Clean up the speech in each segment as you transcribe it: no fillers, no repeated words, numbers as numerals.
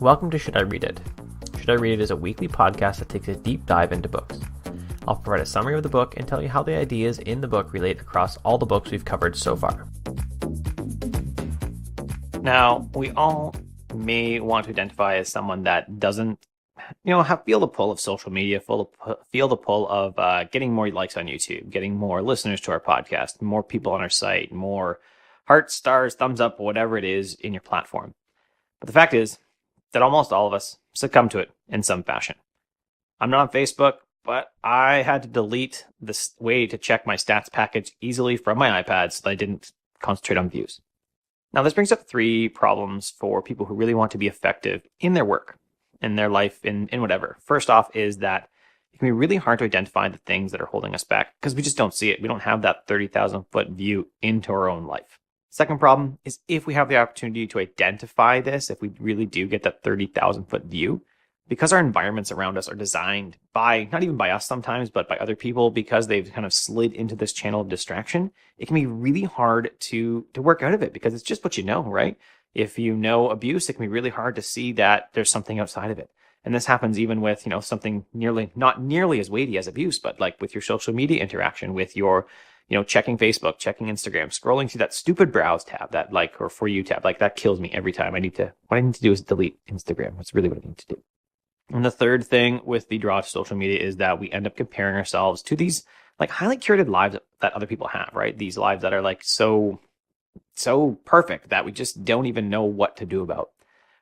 Welcome to Should I Read It? Should I Read It is a weekly podcast that takes a deep dive into books. I'll provide a summary of the book and tell you how the ideas in the book relate across all the books we've covered so far. Now, we all may want to identify as someone that doesn't, feel the pull of social media, feel the pull of getting more likes on YouTube, getting more listeners to our podcast, more people on our site, more hearts, stars, thumbs up, whatever it is in your platform. But the fact is that almost all of us succumb to it in some fashion. I'm not on Facebook, but I had to delete this way to check my stats package easily from my iPad so that I didn't concentrate on views. Now, this brings up three problems for people who really want to be effective in their work, in their life, in whatever. First off is that it can be really hard to identify the things that are holding us back because we just don't see it. We don't have that 30,000 foot view into our own life. Second problem is if we have the opportunity to identify this, if we really do get that 30,000 foot view, because our environments around us are designed by, not even by us sometimes, but by other people, because they've kind of slid into this channel of distraction, it can be really hard to work out of it because it's just what you know, right? If you know abuse, it can be really hard to see that there's something outside of it. And this happens even with, something not nearly as weighty as abuse, but like with your social media interaction, with your checking Facebook, checking Instagram, scrolling through that stupid browse tab, that like, or for you tab, like that kills me every time. What I need to do is delete Instagram. That's really what I need to do. And the third thing with the draw to social media is that we end up comparing ourselves to these like highly curated lives that other people have, right? These lives that are like so perfect that we just don't even know what to do about.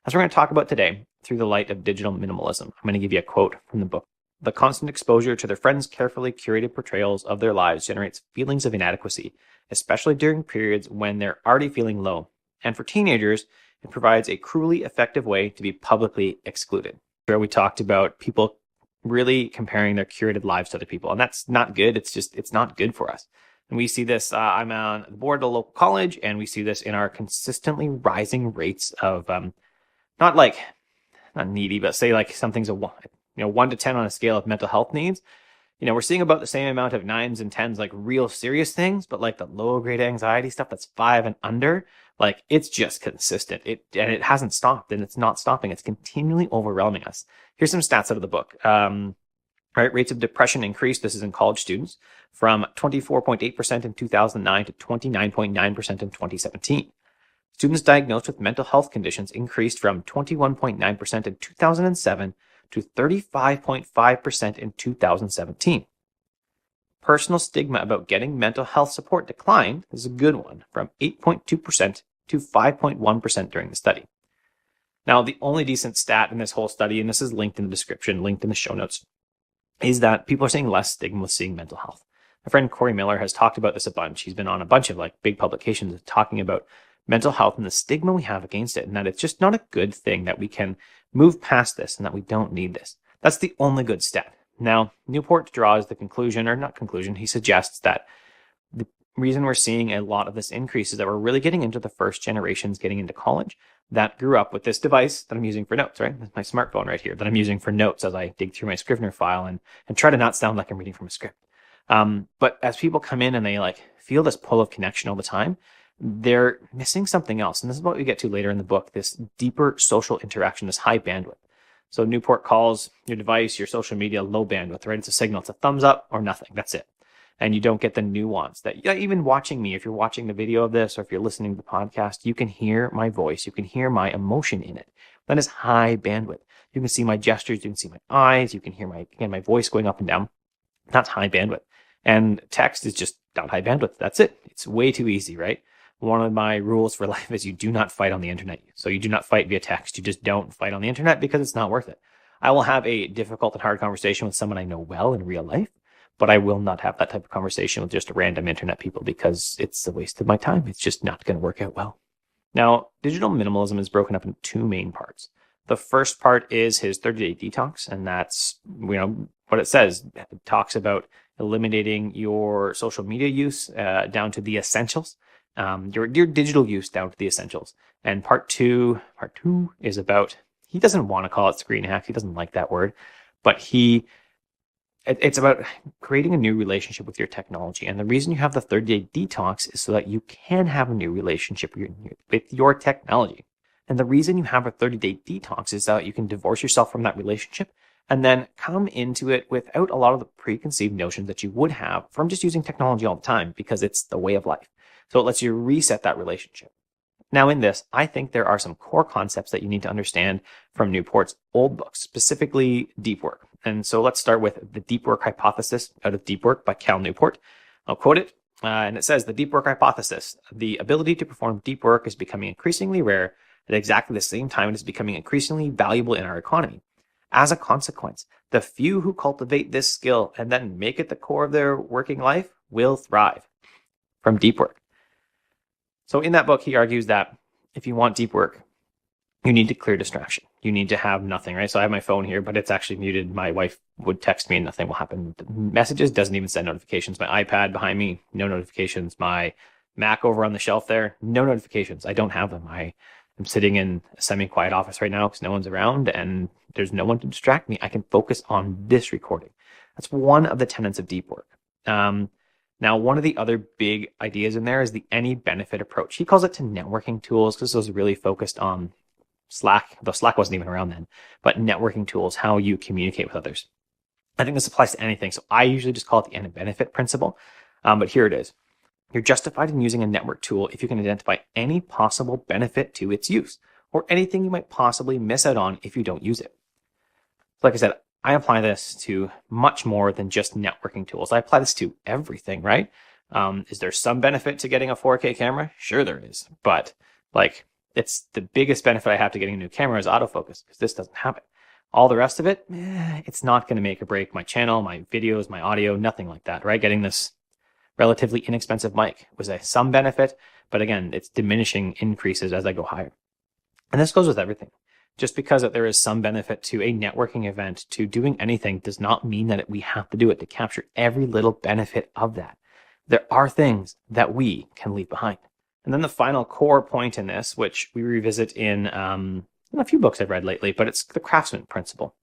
As we're going to talk about today through the light of digital minimalism, I'm going to give you a quote from the book. The constant exposure to their friends' carefully curated portrayals of their lives generates feelings of inadequacy, especially during periods when they're already feeling low. And for teenagers, it provides a cruelly effective way to be publicly excluded. Where we talked about people really comparing their curated lives to other people, and that's not good. It's not good for us. And we see this, I'm on the board of a local college, and we see this in our consistently rising rates of, not needy, but say like something's a 1 to 10 on a scale of mental health needs. We're seeing about the same amount of 9s and 10s, like real serious things, but like the low grade anxiety stuff that's 5 and under, like it's just consistent. And it hasn't stopped, and it's not stopping. It's continually overwhelming us. Here's some stats out of the book. Rates of depression increased. This is in college students from 24.8% in 2009 to 29.9% in 2017. Students diagnosed with mental health conditions increased from 21.9% in 2007 to 35.5% in 2017. Personal stigma about getting mental health support declined. This is a good one, from 8.2% to 5.1% during the study. Now, the only decent stat in this whole study, and this is linked in the description, linked in the show notes, is that people are seeing less stigma with seeing mental health. My friend Corey Miller has talked about this a bunch. He's been on a bunch of big publications talking about mental health and the stigma we have against it, and that it's just not a good thing, that we can move past this and that we don't need this. That's the only good stat. Now, Newport draws the conclusion, or not conclusion, he suggests that the reason we're seeing a lot of this increase is that we're really getting into the first generations getting into college that grew up with this device that I'm using for notes, right? That's my smartphone right here that I'm using for notes as I dig through my Scrivener file and try to not sound like I'm reading from a script. But as people come in and they feel this pull of connection all the time, they're missing something else. And this is what we get to later in the book, this deeper social interaction, this high bandwidth. So Newport calls your device, your social media, low bandwidth, right? It's a signal. It's a thumbs up or nothing. That's it. And you don't get the nuance that, even watching me, if you're watching the video of this, or if you're listening to the podcast, you can hear my voice. You can hear my emotion in it. That is high bandwidth. You can see my gestures. You can see my eyes. You can hear my voice going up and down. That's high bandwidth. And text is just not high bandwidth. That's it. It's way too easy, right? One of my rules for life is you do not fight on the internet. So you do not fight via text. You just don't fight on the internet because it's not worth it. I will have a difficult and hard conversation with someone I know well in real life, but I will not have that type of conversation with just random internet people because it's a waste of my time. It's just not going to work out well. Now, digital minimalism is broken up into two main parts. The first part is his 30-day detox, and that's, what it says. It talks about eliminating your social media use down to the essentials. Your digital use down to the essentials. And part two is about, he doesn't want to call it screen hacks. He doesn't like that word, but he It's about creating a new relationship with your technology. And the reason you have the 30-day detox is so that you can have a new relationship with your technology. And the reason you have a 30-day detox is that you can divorce yourself from that relationship and then come into it without a lot of the preconceived notions that you would have from just using technology all the time, because it's the way of life. So it lets you reset that relationship. Now, in this, I think there are some core concepts that you need to understand from Newport's old books, specifically deep work. And so let's start with the deep work hypothesis out of Deep Work by Cal Newport. I'll quote it. And it says, the deep work hypothesis: the ability to perform deep work is becoming increasingly rare at exactly the same time it is becoming increasingly valuable in our economy. As a consequence, the few who cultivate this skill and then make it the core of their working life will thrive. From Deep Work. So in that book, he argues that if you want deep work, you need to clear distraction. You need to have nothing, right? So I have my phone here, but it's actually muted. My wife would text me and nothing will happen. Messages doesn't even send notifications. My iPad behind me, no notifications. My Mac over on the shelf there, no notifications. I don't have them. I'm sitting in a semi-quiet office right now because no one's around and there's no one to distract me. I can focus on this recording. That's one of the tenets of deep work. Now, one of the other big ideas in there is the any benefit approach. He calls it to networking tools because this was really focused on Slack, though Slack wasn't even around then, but networking tools, how you communicate with others. I think this applies to anything. So I usually just call it the any benefit principle, but here it is. You're justified in using a network tool if you can identify any possible benefit to its use or anything you might possibly miss out on if you don't use it. Like I said, I apply this to much more than just networking tools. I apply this to everything, right? Is there some benefit to getting a 4K camera? Sure there is. But like, it's the biggest benefit I have to getting a new camera is autofocus, because this doesn't have it. All the rest of it, it's not going to make or break my channel, my videos, my audio, nothing like that, right? Getting this relatively inexpensive mic was some benefit, but again, it's diminishing increases as I go higher. And this goes with everything. Just because that there is some benefit to a networking event, to doing anything, does not mean that we have to do it to capture every little benefit of that. There are things that we can leave behind. And then the final core point in this, which we revisit in a few books I've read lately, but it's the craftsman principle,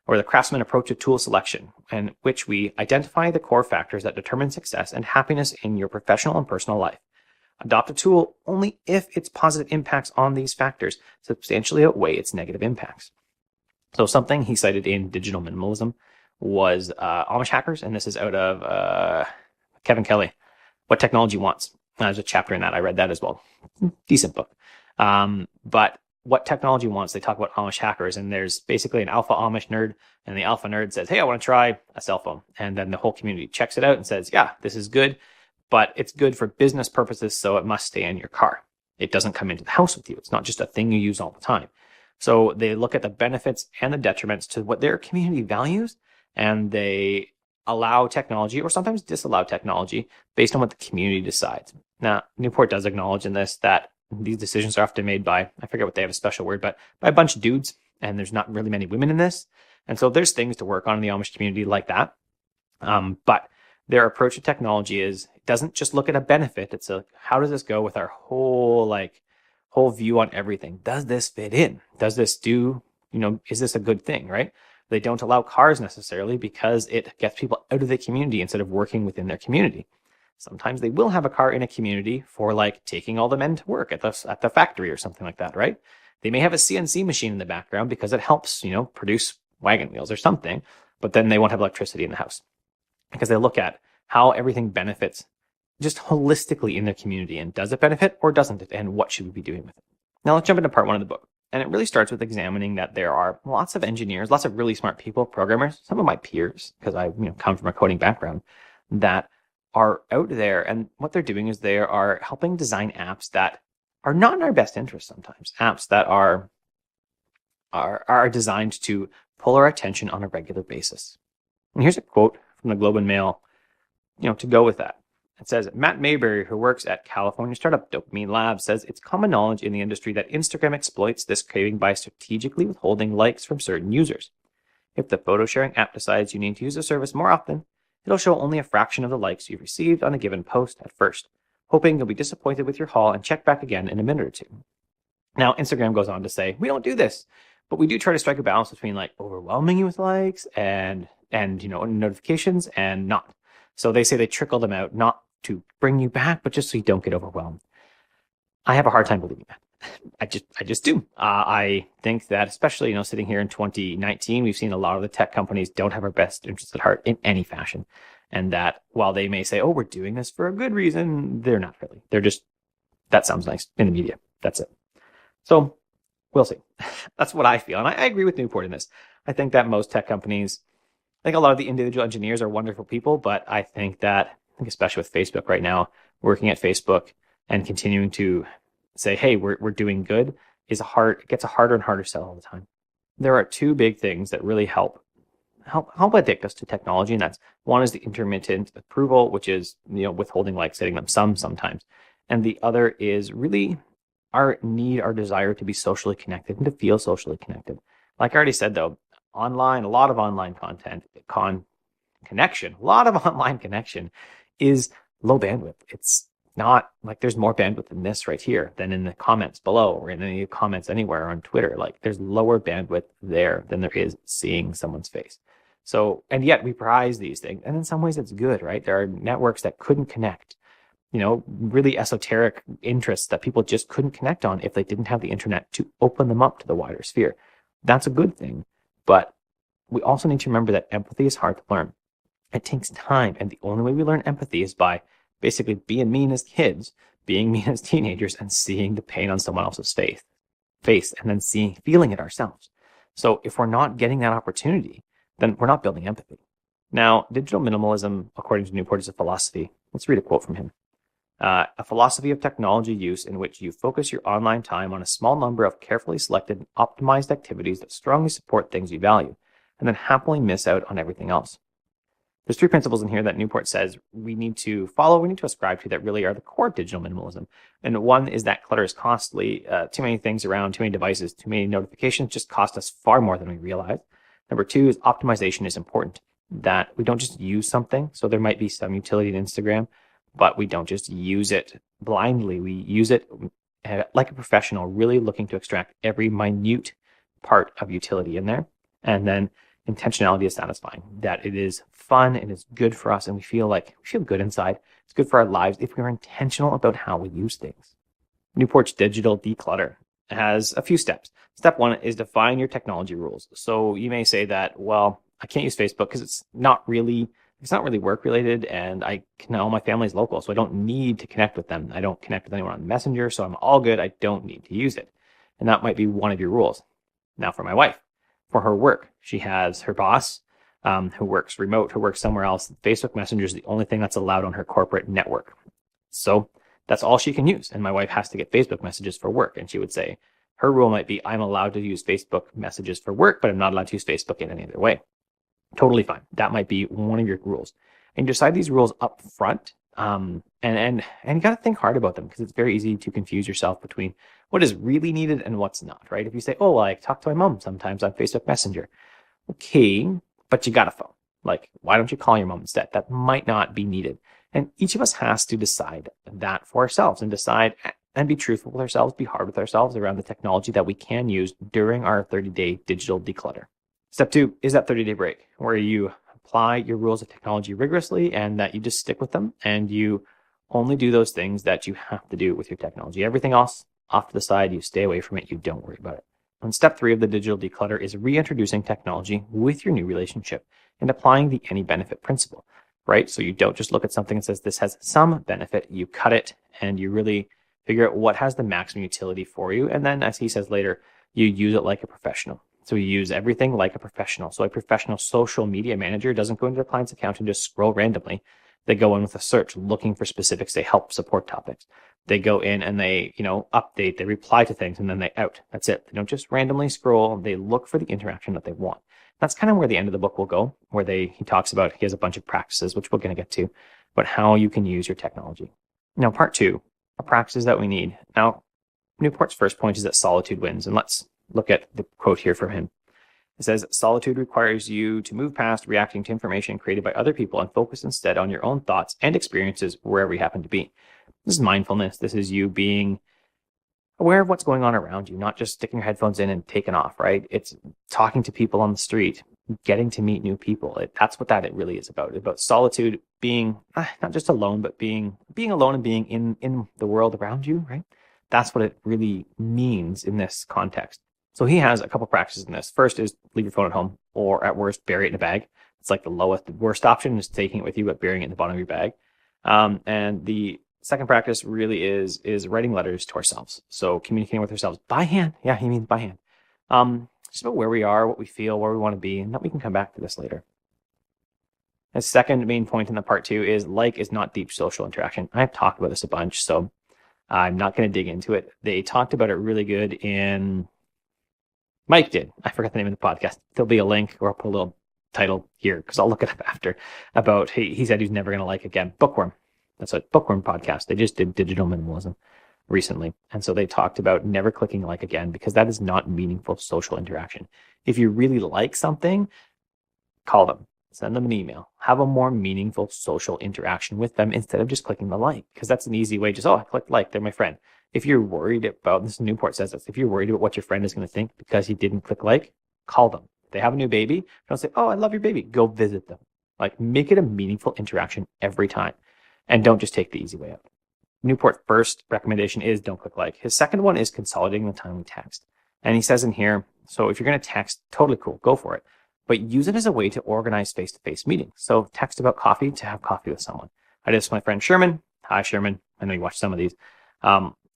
or the craftsman approach to tool selection, in which we identify the core factors that determine success and happiness in your professional and personal life. Adopt a tool only if its positive impacts on these factors substantially outweigh its negative impacts. So something he cited in Digital Minimalism was Amish Hackers, and this is out of Kevin Kelly, What Technology Wants. There's a chapter in that. I read that as well. Decent book. But What Technology Wants, they talk about Amish hackers, and there's basically an alpha Amish nerd, and the alpha nerd says, hey, I want to try a cell phone. And then the whole community checks it out and says, yeah, this is good, but it's good for business purposes, so it must stay in your car. It doesn't come into the house with you. It's not just a thing you use all the time. So they look at the benefits and the detriments to what their community values, and they allow technology or sometimes disallow technology based on what the community decides. Now, Newport does acknowledge in this that these decisions are often made by, I forget what they have a special word, but by a bunch of dudes, and there's not really many women in this. And so there's things to work on in the Amish community like that. But their approach to technology is, it doesn't just look at a benefit. It's a, how does this go with our whole view on everything? Does this fit in? Does this do, is this a good thing, right? They don't allow cars necessarily because it gets people out of the community instead of working within their community. Sometimes they will have a car in a community for like taking all the men to work at the factory or something like that, right? They may have a CNC machine in the background because it helps, produce wagon wheels or something, but then they won't have electricity in the house because they look at how everything benefits just holistically in their community, and does it benefit or doesn't it, and what should we be doing with it? Now let's jump into part one of the book. And it really starts with examining that there are lots of engineers, lots of really smart people, programmers, some of my peers, because I come from a coding background, that are out there, and what they're doing is they are helping design apps that are not in our best interest sometimes, apps that are designed to pull our attention on a regular basis. And here's a quote from the Globe and Mail, to go with that. It says, Matt Mayberry, who works at California startup Dopamine Labs, says it's common knowledge in the industry that Instagram exploits this craving by strategically withholding likes from certain users. If the photo sharing app decides you need to use the service more often, it'll show only a fraction of the likes you've received on a given post at first, hoping you'll be disappointed with your haul and check back again in a minute or two. Now, Instagram goes on to say, we don't do this, but we do try to strike a balance between overwhelming you with likes and and notifications and not. So they say they trickle them out, not to bring you back, but just so you don't get overwhelmed. I have a hard time believing that. I just do. I think that, especially, sitting here in 2019, we've seen a lot of the tech companies don't have our best interests at heart in any fashion. And that while they may say, oh, we're doing this for a good reason, they're not really. They're just, that sounds nice in the media. That's it. So we'll see. That's what I feel. And I agree with Newport in this. I think that most tech companies, I think a lot of the individual engineers are wonderful people, but I think especially with Facebook right now, working at Facebook and continuing to say, hey, we're doing good, it gets a harder and harder sell all the time. There are two big things that really help addict us to technology, and that's one is the intermittent approval, which is withholding likes, setting them sometimes, and the other is really our desire to be socially connected and to feel socially connected. Like I already said, though, a lot of online content, connection, a lot of online connection is low bandwidth. It's not like there's more bandwidth in this right here than in the comments below or in any comments anywhere on Twitter. Like there's lower bandwidth there than there is seeing someone's face. So, and yet we prize these things. And in some ways it's good, right? There are networks that couldn't connect, really esoteric interests that people just couldn't connect on if they didn't have the internet to open them up to the wider sphere. That's a good thing. But we also need to remember that empathy is hard to learn. It takes time. And the only way we learn empathy is by basically being mean as kids, being mean as teenagers, and seeing the pain on someone else's face, and then feeling it ourselves. So if we're not getting that opportunity, then we're not building empathy. Now, digital minimalism, according to Newport, is a philosophy. Let's read a quote from him. A philosophy of technology use in which you focus your online time on a small number of carefully selected and optimized activities that strongly support things you value, and then happily miss out on everything else. There's three principles in here that Newport says we need to ascribe to that really are the core of digital minimalism. And one is that clutter is costly. Too many things around, too many devices, too many notifications just cost us far more than we realize. Number two is optimization is important, that we don't just use something. So there might be some utility in Instagram, but we don't just use it blindly. We use it like a professional, really looking to extract every minute part of utility in there. And then intentionality is satisfying, that it is fun and it's good for us and we feel good inside. It's good for our lives if we're intentional about how we use things. Newport's digital declutter has a few steps. Step one is define your technology rules. So you may say that, well, I can't use Facebook because it's not really work related, and all my family's local, so I don't need to connect with them. I don't connect with anyone on Messenger, so I'm all good. I don't need to use it. And that might be one of your rules. Now for my wife, for her work, she has her boss who works remote, who works somewhere else. Facebook Messenger is the only thing that's allowed on her corporate network. So that's all she can use. And my wife has to get Facebook messages for work. And she would say her rule might be, I'm allowed to use Facebook messages for work, but I'm not allowed to use Facebook in any other way. Totally fine. That might be one of your rules. And you decide these rules up front. And you got to think hard about them, because it's very easy to confuse yourself between what is really needed and what's not, right? If you say, oh, well, I talk to my mom sometimes on Facebook Messenger. Okay, but you got a phone. Like, why don't you call your mom instead? That might not be needed. And each of us has to decide that for ourselves and decide and be truthful with ourselves, be hard with ourselves around the technology that we can use during our 30-day digital declutter. Step two is that 30-day break, where you apply your rules of technology rigorously and that you just stick with them and you only do those things that you have to do with your technology. Everything else off to the side, you stay away from it, you don't worry about it. And step three of the digital declutter is reintroducing technology with your new relationship and applying the any benefit principle, right? So you don't just look at something and says this has some benefit, you cut it and you really figure out what has the maximum utility for you. And then, as he says later, you use it like a professional. So you use everything like a professional. So a professional social media manager doesn't go into their client's account and just scroll randomly. They go in with a search looking for specifics. They help support topics. They go in and they, update, they reply to things, and then they out. That's it. They don't just randomly scroll. They look for the interaction that they want. That's kind of where the end of the book will go, where he talks about, he has a bunch of practices, which we're going to get to, but how you can use your technology. Now, part two, are practices that we need. Now, Newport's first point is that solitude wins. And let's look at the quote here from him. It says, solitude requires you to move past reacting to information created by other people and focus instead on your own thoughts and experiences wherever you happen to be. This is mindfulness. This is you being aware of what's going on around you, not just sticking your headphones in and taking off, right? It's talking to people on the street, getting to meet new people. That's what it really is about solitude, being not just alone, but being alone and being in the world around you, right? That's what it really means in this context. So he has a couple practices in this. First is leave your phone at home, or at worst, bury it in a bag. It's like the worst option is taking it with you, but burying it in the bottom of your bag. And the second practice really is writing letters to ourselves. So communicating with ourselves by hand. Yeah, he means by hand. Just about where we are, what we feel, where we want to be, and that we can come back to this later. The second main point in the part 2 is not deep social interaction. I've talked about this a bunch, so I'm not going to dig into it. They talked about it really good in... Mike did. I forgot the name of the podcast. There'll be a link, or I'll put a little title here because I'll look it up after, about he said he's never going to like again. Bookworm. That's a Bookworm podcast. They just did Digital Minimalism recently. And so they talked about never clicking like again, because that is not meaningful social interaction. If you really like something, call them, send them an email, have a more meaningful social interaction with them instead of just clicking the like, because that's an easy way. Just, I clicked like, they're my friend. If you're worried about, this Newport says this, if you're worried about what your friend is going to think because you didn't click like, call them. If they have a new baby, don't say, I love your baby. Go visit them. Like, make it a meaningful interaction every time. And don't just take the easy way out. Newport's first recommendation is don't click like. His second one is consolidating the time we text. And he says in here, so if you're going to text, totally cool, go for it. But use it as a way to organize face-to-face meetings. So text about coffee to have coffee with someone. I did this with my friend Sherman. Hi, Sherman. I know you watched some of these.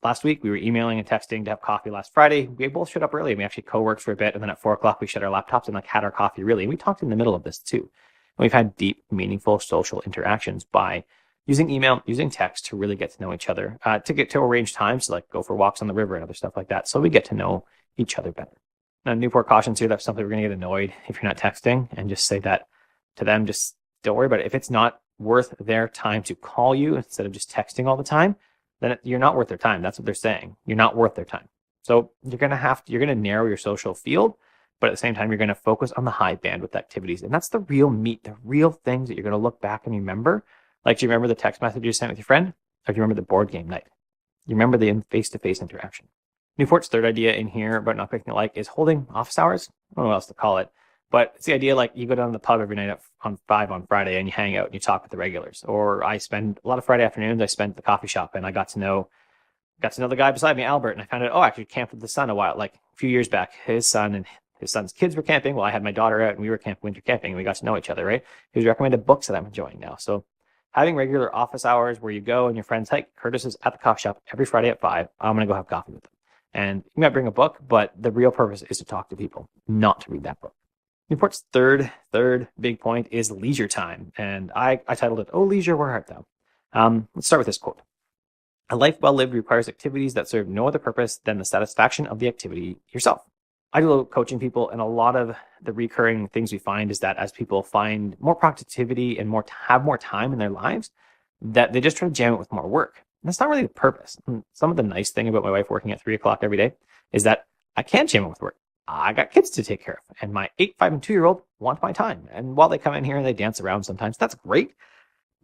Last week, we were emailing and texting to have coffee last Friday. We both showed up early, and we actually co-worked for a bit. And then at 4 o'clock, we shut our laptops and had our coffee really. And we talked in the middle of this too. And we've had deep, meaningful social interactions by using email, using text to really get to know each other, to arrange times to like go for walks on the river and other stuff like that. So we get to know each other better. Now, Newport cautions here that some people are going to get annoyed if you're not texting, and just say that to them. Just don't worry about it. If it's not worth their time to call you instead of just texting all the time, then you're not worth their time. That's what they're saying. You're not worth their time. So you're going to narrow your social field, but at the same time, you're going to focus on the high bandwidth activities. And that's the real meat, the real things that you're going to look back and remember. Like, do you remember the text message you sent with your friend? Or do you remember the board game night? You remember the face-to-face interaction. Newport's third idea in here about not picking like is holding office hours. I don't know what else to call it, but it's the idea like you go down to the pub every night on 5 on Friday and you hang out and you talk with the regulars. Or I spend a lot of Friday afternoons, I spent at the coffee shop and I got to know the guy beside me, Albert, and I found out, actually camped with the son a while, like a few years back. His son and his son's kids were camping. Well, I had my daughter out and we were winter camping, and we got to know each other, right? He was recommended books that I'm enjoying now. So having regular office hours where you go and your friends, hey, Curtis is at the coffee shop every Friday at 5. I'm going to go have coffee with them. And you might bring a book, but the real purpose is to talk to people, not to read that book. Newport's third big point is leisure time. And I titled it, Oh, Leisure, Where Art Thou? Let's start with this quote. A life well lived requires activities that serve no other purpose than the satisfaction of the activity yourself. I do coaching people, and a lot of the recurring things we find is that as people find more productivity and have more time in their lives, that they just try to jam it with more work. And that's not really the purpose. And some of the nice thing about my wife working at 3 o'clock every day is that I can't jam it with work. I got kids to take care of, and my 8, 5, and 2-year-old want my time. And while they come in here and they dance around sometimes, that's great.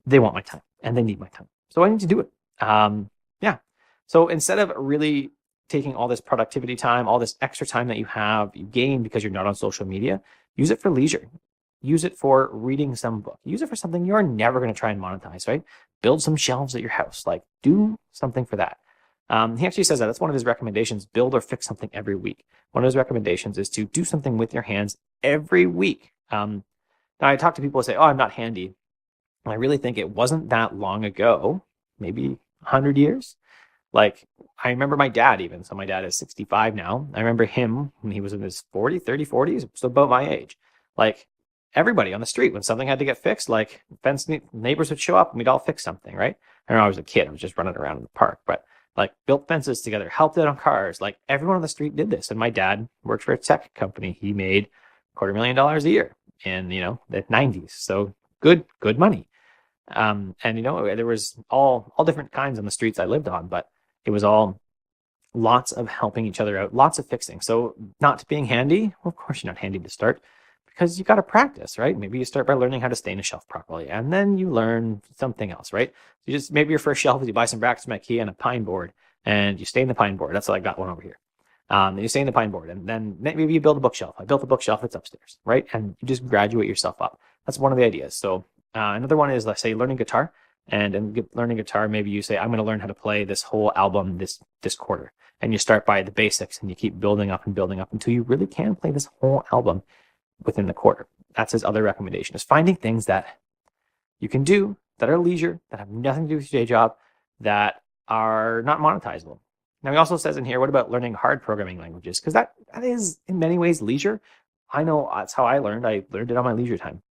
They want my time, and they need my time. So I need to do it. So instead of really taking all this productivity time, all this extra time that you gain because you're not on social media, use it for leisure. Use it for reading some book. Use it for something you're never going to try and monetize, right? Build some shelves at your house. Like, do something for that. He actually says that. That's one of his recommendations. Build or fix something every week. One of his recommendations is to do something with your hands every week. Now, I talk to people who say, I'm not handy. And I really think it wasn't that long ago, maybe 100 years. Like, I remember my dad even. So my dad is 65 now. I remember him when he was in his 40s, so about my age. Like, everybody on the street, when something had to get fixed, like neighbors would show up and we'd all fix something, right? I remember I was a kid. I was just running around in the park, but like built fences together, helped out on cars. Like, everyone on the street did this. And my dad worked for a tech company. He made $250,000 a year in, the 90s. So good money. And there was all different kinds on the streets I lived on, but it was all lots of helping each other out, lots of fixing. So not being handy, well, of course you're not handy to start, because you got to practice, right? Maybe you start by learning how to stain a shelf properly, and then you learn something else, right? You just, maybe your first shelf is you buy some brackets from IKEA and a pine board, and you stain the pine board. That's what I got one over here. You stay in the pine board, and then maybe you build a bookshelf. I built a bookshelf that's upstairs, right? And you just graduate yourself up. That's one of the ideas. So another one is, let's say, learning guitar. And in learning guitar, maybe you say, I'm going to learn how to play this whole album this quarter. And you start by the basics, and you keep building up until you really can play this whole album within the quarter. That's his other recommendation, is finding things that you can do that are leisure, that have nothing to do with your day job, that are not monetizable. Now, he also says in here, what about learning hard programming languages? Because that is, in many ways, leisure. I know that's how I learned. I learned it on my leisure time.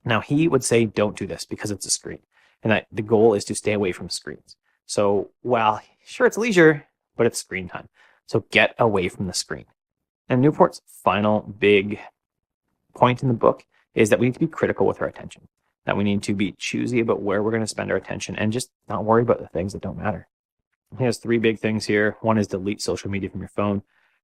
Now, he would say, don't do this because it's a screen. And that the goal is to stay away from screens. So, while sure, it's leisure, but it's screen time. So get away from the screen. And Newport's final big point in the book is that we need to be critical with our attention. That we need to be choosy about where we're going to spend our attention and just not worry about the things that don't matter. He has 3 big things here. 1 is delete social media from your phone.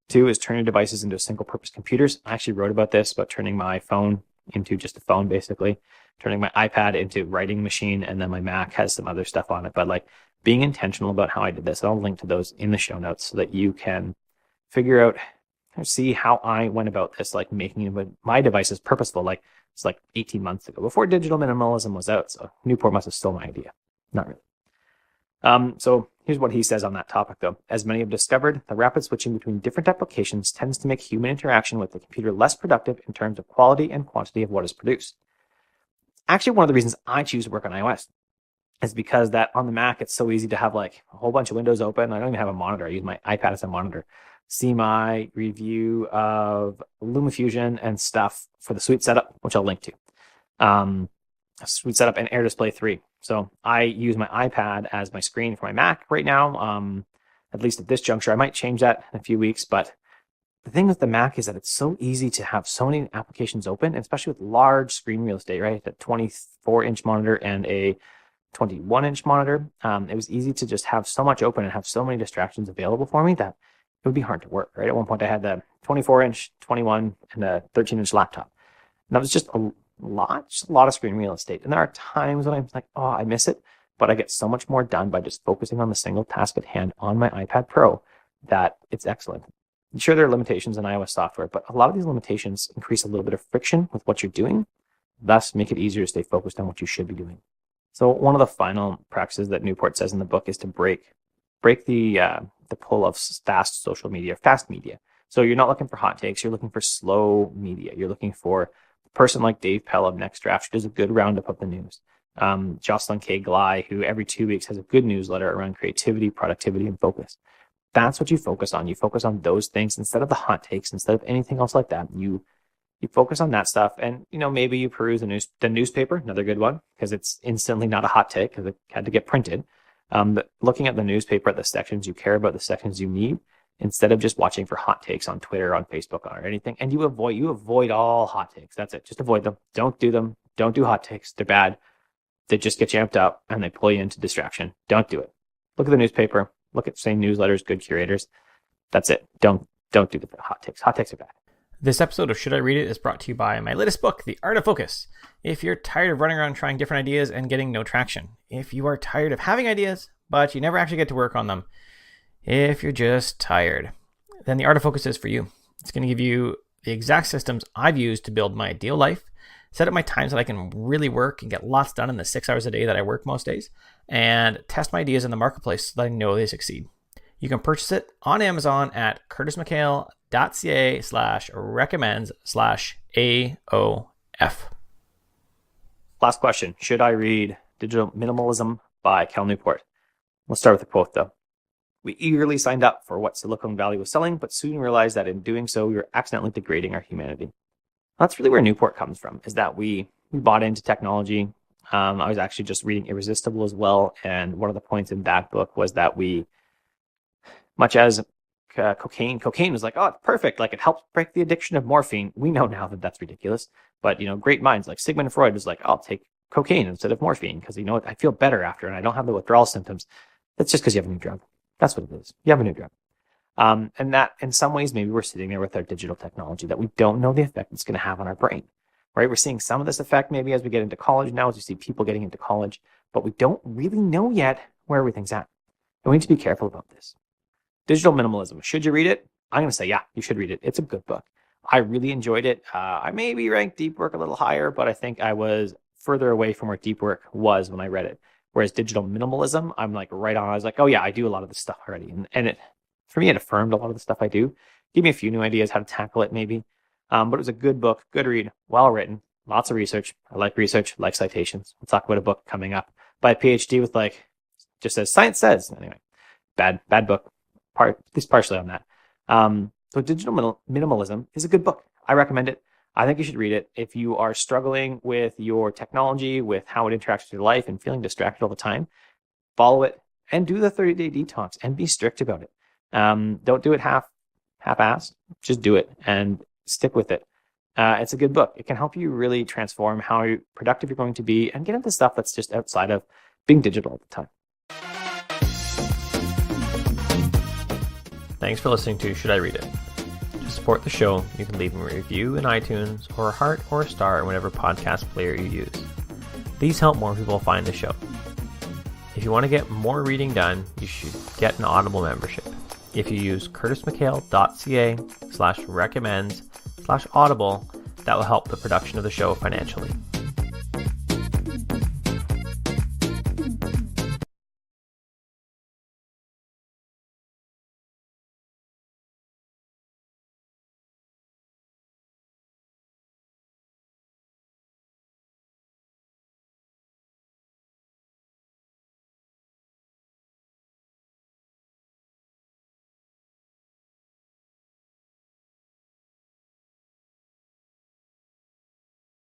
2 is turn your devices into single-purpose computers. I actually wrote about this, about turning my phone into just a phone, basically. Turning my iPad into writing machine, and then my Mac has some other stuff on it. But like being intentional about how I did this. I'll link to those in the show notes so that you can figure out, see how I went about this, like making my devices purposeful. Like it's like 18 months ago, before digital minimalism was out. So Newport must have stolen my idea. Not really. So here's what he says on that topic, though. As many have discovered, the rapid switching between different applications tends to make human interaction with the computer less productive in terms of quality and quantity of what is produced. Actually, one of the reasons I choose to work on iOS is because that on the Mac, it's so easy to have like a whole bunch of windows open. I don't even have a monitor. I use my iPad as a monitor. See my review of LumaFusion and stuff for the Suite setup, which I'll link to. Suite setup and Air Display 3. So I use my iPad as my screen for my Mac right now, at least at this juncture. I might change that in a few weeks, but the thing with the Mac is that it's so easy to have so many applications open, especially with large screen real estate, right? A 24-inch monitor and a 21-inch monitor. It was easy to just have so much open and have so many distractions available for me that it would be hard to work, right? At one point I had the 24-inch, 21, and a 13-inch laptop. And that was just a lot of screen real estate. And there are times when I'm like, oh, I miss it, but I get so much more done by just focusing on the single task at hand on my iPad Pro that it's excellent. Sure, there are limitations in iOS software, but a lot of these limitations increase a little bit of friction with what you're doing, thus make it easier to stay focused on what you should be doing. So one of the final practices that Newport says in the book is to break the pull of fast social media, fast media. So you're not looking for hot takes, you're looking for slow media. You're looking for person like Dave Pell of Next Draft, who does a good roundup of the news. Jocelyn K. Glye, who every 2 weeks has a good newsletter around creativity, productivity, and focus. That's what you focus on. You focus on those things instead of the hot takes, instead of anything else like that. You focus on that stuff, and maybe you peruse the newspaper, another good one, because it's instantly not a hot take because it had to get printed. But looking at the newspaper at the sections you care about, the sections you need, instead of just watching for hot takes on Twitter, on Facebook, or anything. And you avoid all hot takes. That's it. Just avoid them. Don't do them. Don't do hot takes. They're bad. They just get you amped up and they pull you into distraction. Don't do it. Look at the newspaper. Look at, say, newsletters, good curators. That's it. Don't do the hot takes. Hot takes are bad. This episode of Should I Read It is brought to you by my latest book, The Art of Focus. If you're tired of running around trying different ideas and getting no traction, if you are tired of having ideas, but you never actually get to work on them, if you're just tired, then The Art of Focus is for you. It's going to give you the exact systems I've used to build my ideal life, set up my times that I can really work and get lots done in the 6 hours a day that I work most days, and test my ideas in the marketplace so that I know they succeed. You can purchase it on Amazon at curtismchale.ca/recommends/AOF. Last question. Should I read Digital Minimalism by Cal Newport? We'll start with a quote, though. We eagerly signed up for what Silicon Valley was selling, but soon realized that in doing so, we were accidentally degrading our humanity. That's really where Newport comes from, is that we bought into technology. I was actually just reading Irresistible as well, and one of the points in that book was that we, much as cocaine was like, oh, it's perfect, like it helps break the addiction of morphine. We know now that that's ridiculous, but great minds like Sigmund Freud was like, I'll take cocaine instead of morphine because I feel better after and I don't have the withdrawal symptoms. That's just because you have a new drug. That's what it is. You have a new drug. And that in some ways, maybe we're sitting there with our digital technology that we don't know the effect it's going to have on our brain, right? We're seeing some of this effect maybe as we get into college now, as we see people getting into college, but we don't really know yet where everything's at. And we need to be careful about this. Digital Minimalism. Should you read it? I'm going to say, yeah, you should read it. It's a good book. I really enjoyed it. I maybe ranked Deep Work a little higher, but I think I was further away from where Deep Work was when I read it. Whereas Digital Minimalism, I'm like right on. I was like, oh yeah, I do a lot of this stuff already. And it, for me, it affirmed a lot of the stuff I do. Gave me a few new ideas how to tackle it maybe. But it was a good book, good read, well written, lots of research. I like research, like citations. We'll talk about a book coming up by a PhD with like, just as science says. Anyway, bad book, at least partially on that. So Digital Minimalism is a good book. I recommend it. I think you should read it. If you are struggling with your technology, with how it interacts with your life and feeling distracted all the time, follow it and do the 30-day detox and be strict about it. Don't do it half-assed. Just do it and stick with it. It's a good book. It can help you really transform how productive you're going to be and get into stuff that's just outside of being digital at the time. Thanks for listening to Should I Read It? To support the show, you can leave me a review in iTunes or a heart or a star in whatever podcast player you use. These help more people find the show. If you want to get more reading done, you should get an Audible membership. If you use curtismchale.ca/recommends/audible, that will help the production of the show financially.